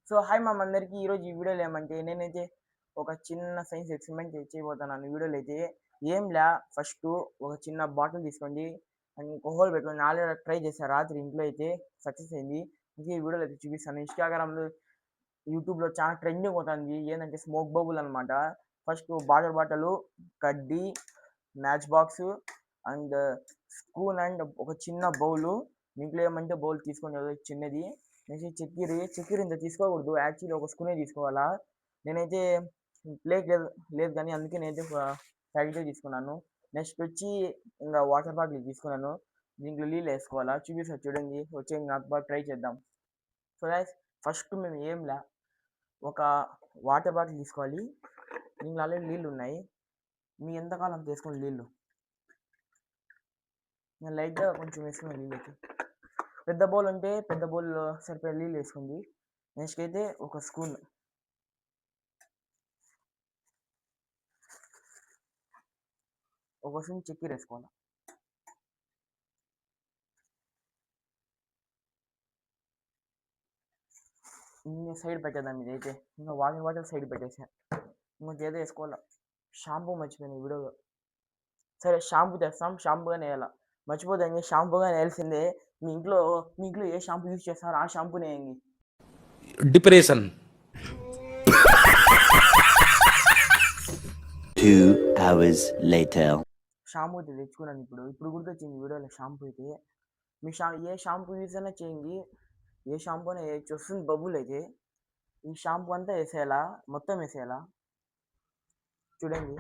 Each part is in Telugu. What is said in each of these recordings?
సో, హాయ్ అందరికి. ఈరోజు ఈ వీడియోలో ఏమంటే నేనైతే ఒక చిన్న సైన్స్ ఎక్స్‌పెరిమెంట్ చేయబోతున్నాను. ఈ వీడియోలో అయితే ఏంలా ఫస్టు ఒక చిన్న బాటిల్ తీసుకోండి. అండ్ ఒక హోల్ పెట్టుకోండి. నేను ఆల్రెడీ ట్రై చేశా రాత్రి ఇంట్లో అయితే సక్సెస్ అయింది. ఇంక ఈ వీడియోలో అయితే చూపిస్తాను. ఇన్‌స్టాగ్రామ్‌లో, యూట్యూబ్‌లో చాలా ట్రెండింగ్ అవుతుంది. ఏందంటే స్మోక్ బబుల్ అనమాట. ఫస్ట్ బాటలు, కడ్డీ, match box and spoon and ఒక చిన్న బౌలు. ఇంట్లో ఏమంటే బౌల్ తీసుకోండి చిన్నది. నెక్స్ట్ చక్కెర ఇంత తీసుకోకూడదు. యాక్చువల్లీ ఒక స్పూనే తీసుకోవాలా. నేనైతే ప్లేట్ లేదు కానీ అందుకే నేనైతే ప్యాకెటే తీసుకున్నాను. నెక్స్ట్ వచ్చి ఇంకా వాటర్ బాటిల్ తీసుకున్నాను. దీంట్లో నీళ్ళు వేసుకోవాలా చూపిస్తా చూడండి. వచ్చే నాకు బాగా ట్రై చేద్దాం. సో గైస్ ఫస్ట్ మేము ఏంలా ఒక వాటర్ బాటిల్ తీసుకోవాలి. దీంట్లో ఆల్రెడీ నీళ్ళు ఉన్నాయి. మీ ఎంతకాలం తీసుకోండి నీళ్ళు. నేను లైట్గా కొంచెం వేసుకున్నాను నీళ్ళు అయితే. పెద్ద బౌల్ ఉంటే పెద్ద బౌల్లో సరిపోయే నీళ్ళు వేసుకోండి. నెక్స్ట్ అయితే ఒక స్పూన్ చక్కెర వేసుకోవాలి. ఇంకా సైడ్ పెట్టేద్దాం ఇదైతే. ఇంకా వాటర్ సైడ్ పెట్టేసా. ఇంకొంచెం ఏదో వేసుకోవాలా. షాంపూ మర్చిపోయాను ఈ వీడియోలో. సరే షాంపూ తెస్తాం. షాంపూగానే వేయాల. మర్చిపోదండి షాంపూగానే వేయాల్సిందే. మీ ఇంట్లో ఏ షాంపూ యూజ్ చేస్తారో ఆ షాంపూనే వేయండి. Depression 2 hours later. షాంపూ అయితే తెచ్చుకున్నాను ఇప్పుడు గుర్తొచ్చింది వీడియోలో షాంపూ అయితే. మీ ఏ షాంపూ యూజ్ అయినా చేయండి. ఏ షాంపూ అయినా వేయచ్చు. వస్తుంది బబుల్ అయితే. ఈ షాంపూ అంతా వేసేయాలా, మొత్తం వేసేయాలా చూడండి.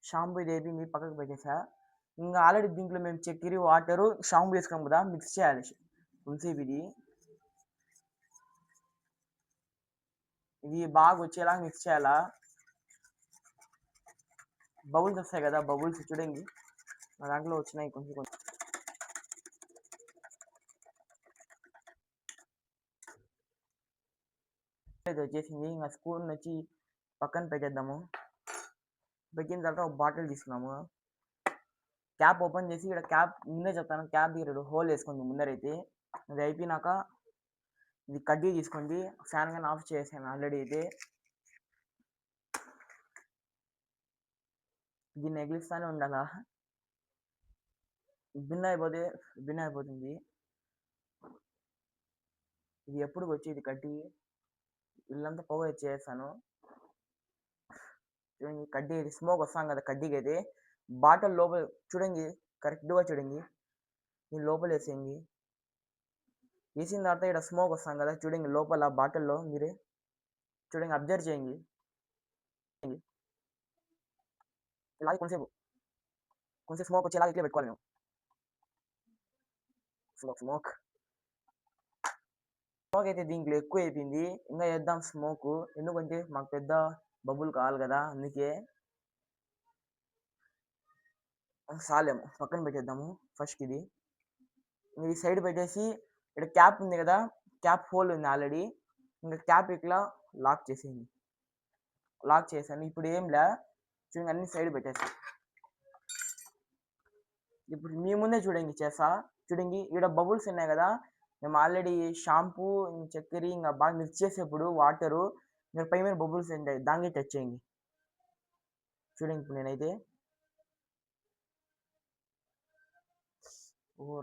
షాంపూ ఇది అయిపోయింది, పక్కకు పెట్టేసా. ఇంకా ఆల్రెడీ దీంట్లో మేము చక్కెర వాటరు షాంపూ వేసుకున్నాం కదా, మిక్స్ చేయాలి కొంచెంసేపు ఇది బాగా వచ్చేలాగా మిక్స్ చేయాలా. బబుల్స్ వస్తాయి కదా, బబుల్స్ చూడండి నా దాంట్లో వచ్చినాయి కొంచెం కొంచెం. వచ్చేసింది. ఇంకా స్పూన్ వచ్చి పక్కన పెట్టేద్దాము. పెట్టిన తర్వాత ఒక బాటిల్ తీసుకున్నాము. క్యాప్ ఓపెన్ చేసి ఇక్కడ క్యాప్ ముందే చెప్తాను, క్యాప్ దగ్గర హోల్ వేసుకోండి ముందరైతే. అది అయిపోయినాక ఇది కడ్డీ తీసుకోండి. ఫ్యాన్ కానీ ఆఫ్ చేసాను ఆల్రెడీ అయితే. దీన్ని ఎగిలిస్తానే ఉండాలా, భిన్న అయిపోతుంది. ఇది ఎప్పుడు వచ్చేది కడ్డీ, ఇల్లంతా పొగ చేస్తాను చూడండి. కడ్డీ స్మోక్ వస్తాం కదా కడ్డీకి అయితే. బాటిల్ లోపల చూడండి, కరెక్ట్గా చూడండి. ఈ లోపల వేసేయండి. వేసిన తర్వాత ఇక్కడ స్మోక్ వస్తాం కదా చూడండి, లోపల బాటిల్లో మీరే చూడండి, అబ్జర్వ్ చేయండి. ఇలాగే కొంచెం స్మోక్ వచ్చేలాగా ఇట్లా పెట్టుకోవాలి మేము. స్మోక్ అయితే దీంట్లో ఎక్కువ అయిపోయింది. ఇంకా వేద్దాం స్మోక్, ఎందుకంటే మాకు పెద్ద బబుల్ కావాలి కదా, అందుకే. సాలేము పక్కన పెట్టేద్దాము ఫస్ట్ ఇది. ఈ సైడ్ పెట్టేసి ఇక్కడ క్యాప్ ఉంది కదా, క్యాప్ హోల్ ఉంది ఆల్రెడీ. ఇంకా క్యాప్ ఇట్లా లాక్ చేసేయండి. లాక్ చేశాను. ఇప్పుడు ఏంలే చూడండి, అన్ని సైడ్ పెట్టేసి ఇప్పుడు మీ ముందే చూడండి చేస్తా. చూడండి ఇక్కడ బబుల్స్ ఉన్నాయి కదా, మేము ఆల్రెడీ షాంపూ చక్కెర ఇంకా బాగా మిక్స్ చేసేప్పుడు వాటరు మీరు పై మీద బబుల్స్ ఉంటాయి, దానికి టచ్ చేయండి. చూడండి ఇప్పుడు నేనైతే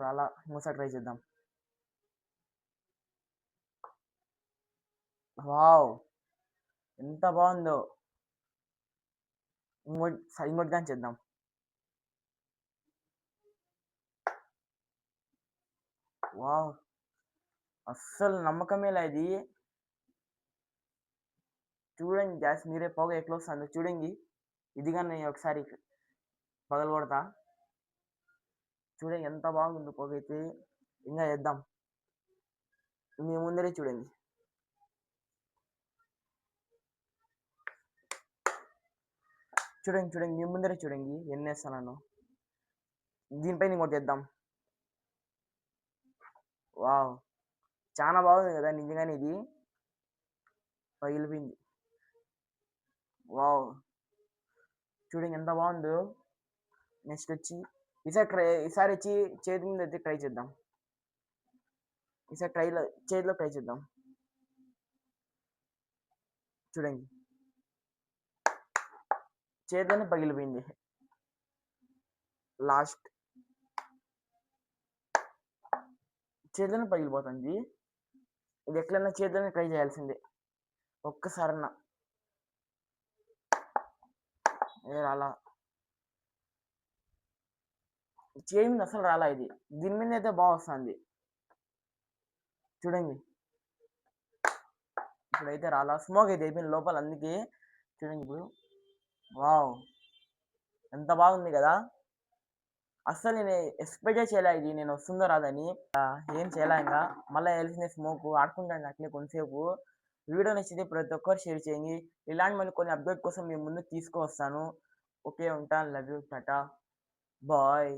రాలా. ఇంకోసారి ట్రై చేద్దాం. వావ్ ఎంత బాగుందో. ఇంకోటి కానీ చేద్దాం. వావ్ అస్సలు నమ్మకమే లేదు. చూడండి గ్యాస్ మీరే పొగ ఎట్లా వస్తుందో చూడండి. ఇది కానీ నేను ఒకసారి పగలు కొడతా చూడండి, ఎంత బాగుంది పొగ అయితే. ఇంకా వేద్దాం. మీ ముందరే చూడండి. చూడండి మీ ముందరే చూడండి ఎన్ని వేస్తాను. దీనిపైన ఇంకోటి వేద్దాం. వావ్ చాలా బాగుంది కదా నిజంగానే, ఇది పగిలిపోయింది. వావ్ చూడండి ఎంత బాగుందో. నెక్స్ట్ వచ్చి ఈసారి వచ్చి చేతి మీద అయితే ట్రై చేద్దాం. ఈసారి చేతిలో ట్రై చేద్దాం. చూడండి, చేతిలోనే పగిలిపోయింది. లాస్ట్ చేతిలోనే పగిలిపోతుంది. ఇది ఎట్లన్నా చేతిలోనే ట్రై చేయాల్సిందే ఒక్కసారన్నా. రాలా, చేయి మీద అసలు రాలా. ఇది దీని మీద అయితే బాగా వస్తుంది. చూడండి, ఇప్పుడైతే రాలా, స్మోక్ అయితే అయిపోయింది లోపల. అందుకే చూడండి ఇప్పుడు, వావ్ ఎంత బాగుంది కదా. అస్సలు నేను ఎక్స్పెక్టే చేయలే ఇది నేను వస్తుందో రాదని. ఏం చేయలే, ఇంకా మళ్ళీ వేయాల్సిందే స్మోక్. ఆడుకుంటాను అట్లే కొంతసేపు. వీడియో నచ్చితే ప్రతి ఒక్కరు షేర్ చేయండి. ఇలాంటి మళ్ళీ కొన్ని అప్డేట్ కోసం మేము ముందుకు తీసుకువస్తాను. ఓకే, ఉంటాను. Love you, tata, bye.